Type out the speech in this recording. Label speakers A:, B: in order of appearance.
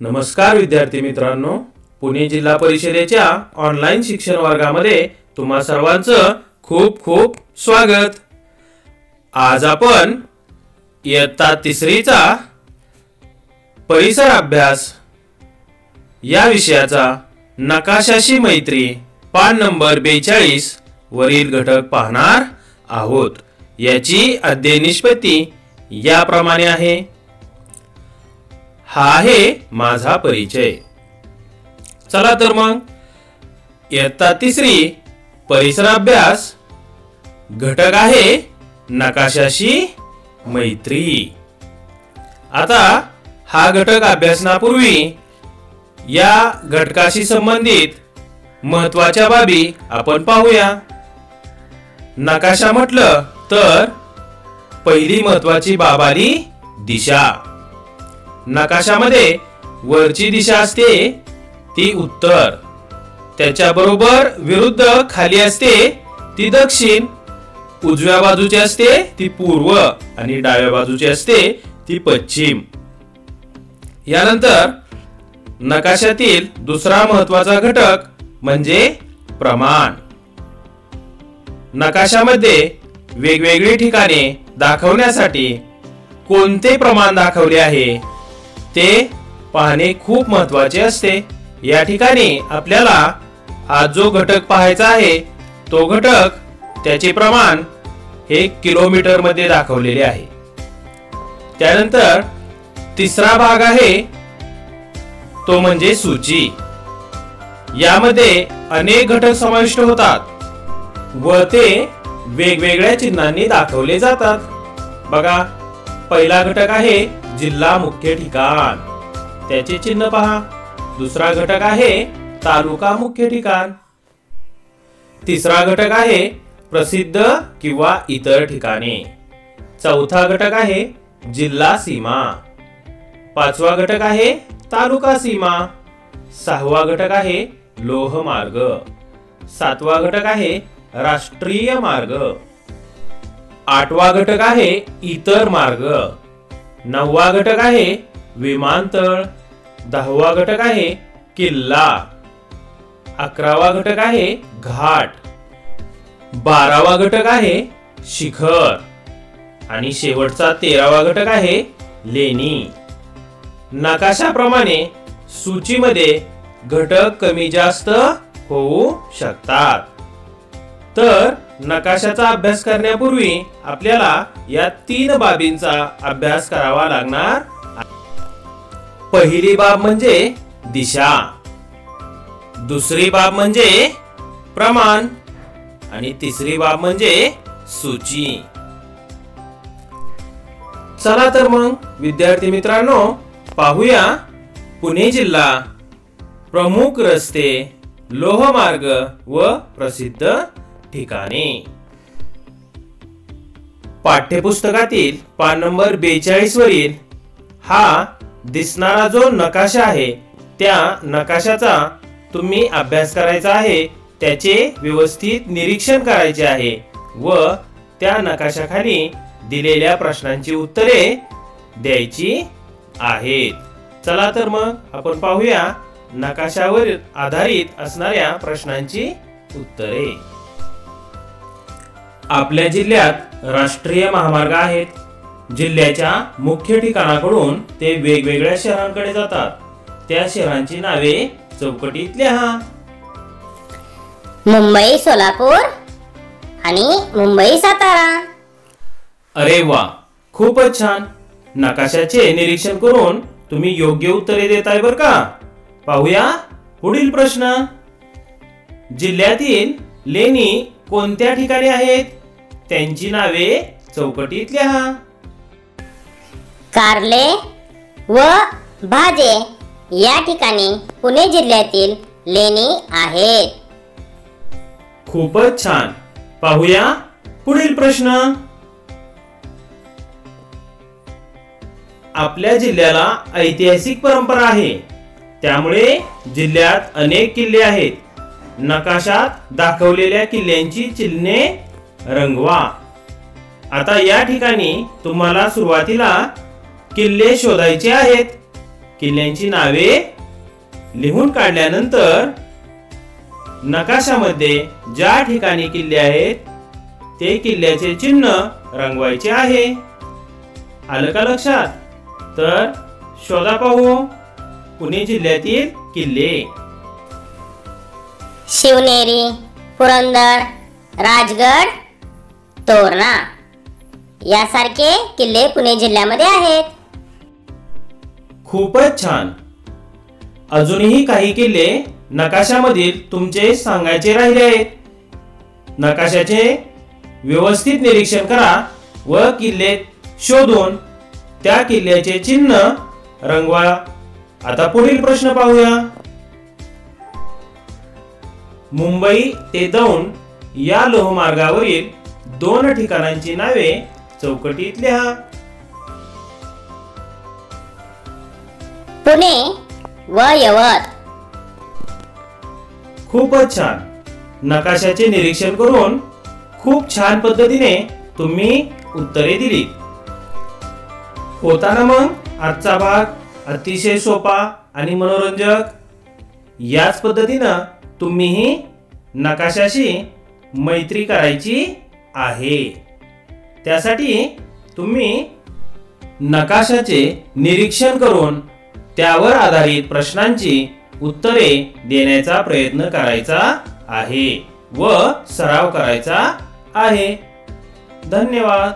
A: नमस्कार विद्यार्थी मित्रांनो, पुणे जिल्हा परिषदेच्या ऑनलाइन शिक्षण वर्गामध्ये तुम्हा सर्वांचं खूप खूप स्वागत। आज आपण इयत्ता तिसरीचा परिसर अभ्यास या विषयाचा नकाशाशी मैत्री पान नंबर 42 वरील घटक पाहणार आहोत। याची अध्ययन निष्पत्ती याप्रमाणे आहे। हा आहे माझा परिचय। चला तर मग इयत्ता तिसरी परिसर अभ्यास घटक आहे नकाशाशी मैत्री। आता हा घटक अभ्यासनापूर्वी या घटकाशी संबंधित महत्त्वाच्या बाबी आपण पाहूया। नकाशा म्हटलं तर पहिली महत्त्वाची बाब आली दिशा। नकाशामध्ये वरची दिशा असते ती उत्तर, त्याच्याबरोबर विरुद्ध खाली असते ती दक्षिण, उजव्या बाजूची असते ती पूर्व आणि डाव्या बाजूची असते ती पश्चिम। यानंतर नकाशातील दुसरा महत्त्वाचा घटक म्हणजे प्रमाण। नकाशामध्ये वेगवेगळी ठिकाणे दाखवण्यासाठी कोणते प्रमाण दाखवले आहे ते पाहणे खूप महत्त्वाचे असते। या ठिकाणी आपल्याला आज जो घटक पाहायचा आहे तो घटक त्याचे प्रमाण हे किलोमीटर मध्ये दाखवलेले आहे। त्यानंतर तिसरा भाग आहे तो म्हणजे सूची। यामध्ये अनेक घटक समाविष्ट होतात व ते वेगवेगळ्या चिन्हांनी दाखवले जातात। बघा, पहिला घटक आहे जिल्हा मुख्य ठिकाण, त्याचे चिन्ह पहा। दुसरा घटक आहे तालुका मुख्य ठिकाण। तिसरा घटक आहे प्रसिद्ध किंवा इतर ठिकाणे। चौथा घटक आहे जिल्हा सीमा। पाचवा घटक आहे तालुका सीमा। सहावा घटक आहे लोहमार्ग। सातवा घटक आहे राष्ट्रीय मार्ग। आठवा घटक आहे इतर मार्ग। नववा घटक आहे विमानतळ। दहावा घटक आहे किल्ला। अकरावा घटक आहे घाट। बारावा घटक आहे शिखर आणि शेवटचा 13वा घटक आहे लेणी। नकाशाप्रमाणे सूचीमध्ये घटक कमी जास्त होऊ शकतात। तर नकाशाचा अभ्यास करण्यापूर्वी आपल्याला या 3 बाबींचा अभ्यास करावा लागणार। पहिली बाब म्हणजे दिशा, दुसरी बाब म्हणजे प्रमाण आणि तिसरी बाब म्हणजे सूची। चला तर मग विद्यार्थी मित्रांनो पाहूया पुणे जिल्हा प्रमुख रस्ते, लोहमार्ग व प्रसिद्ध ठिकाणे। पाठ्यपुस्तकातील पान नंबर 42 वरील हा दिसणारा जो नकाशा आहे त्या नकाशाचा तुम्ही अभ्यास करायचा आहे, त्याचे व्यवस्थित निरीक्षण करायचे आहे व त्या नकाशाखाली दिलेल्या प्रश्नांची उत्तरे द्यायची आहेत। चला तर मग आपण पाहूया नकाशावर आधारित असणाऱ्या प्रश्नांची उत्तरे। आपल्या जिल्ह्यात राष्ट्रीय महामार्ग आहेत। जिल्ह्याच्या मुख्य ठिकाणाकडून ते वेगवेगळ्या शहरांकडे जातात। त्या शहरांची नावे चौकटीत लिहा।
B: मुंबई सोलापूर आणि मुंबई सातारा।
A: अरे वा, खूपच छान। नकाशाचे निरीक्षण करून तुम्ही योग्य उत्तरे देताय बर का। पाहूया पुढील प्रश्न। जिल्ह्यातील लेणी कोणत्या ठिकाणी आहेत त्यांची नावे चौकटीत लिहा।
B: कारले व भाजे या ठिकाणी पुणे जिल्ह्यातील लेणी आहेत।
A: खूपच छान। पाहूया पुढील प्रश्न। आपल्या जिल्ह्याला ऐतिहासिक परंपरा आहे, त्यामुळे जिल्ह्यात अनेक किल्ले आहेत। नकाशात दाखवलेल्या किल्ल्यांची चिन्हे रंगवा। आता या ठिकाणी तुम्हाला सुरुवातीला किल्ले शोधायचे आहेत। किल्ल्यांची नावे लिहून काढल्यानंतर नकाशामध्ये ज्या ठिकाणी किल्ले आहेत ते किल्ल्याचे चिन्ह रंगवायचे आहे. आलं का लक्षात? तर शोधा पाहू पुणे जिल्ह्यातील किल्ले.
B: शिवनेरी, पुरंदर, राजगड, तोरणा यासारखे किल्ले पुणे जिल्ह्यामध्ये आहेत.
A: खूपच छान. अजूनही काही किल्ले नकाशामधील तुमचे सांगायचे राहिले आहेत. नकाशाचे व्यवस्थित निरीक्षण करा व किल्ले शोधून त्या किल्ल्याचे चिन्ह रंगवा. आता पुढील प्रश्न पाहूया. मुंबई ते दौंड या लोहमार्गावरील 2 ठिकाणांची नावे चौकटीत लिहा.
B: पुणे व यवत. खूपच
A: छान. नकाशाचे निरीक्षण करून खूप छान पद्धतीने तुम्ही उत्तरे दिली. होता ना मग आजचा भाग अतिशय सोपा आणि मनोरंजक. याच पद्धतीनं तुम्हीही नकाशाशी मैत्री करायची आहे. त्यासाठी तुम्ही नकाशाचे निरीक्षण करून त्यावर आधारित प्रश्नांची उत्तरे देण्याचा प्रयत्न करायचा आहे व सराव करायचा आहे. धन्यवाद.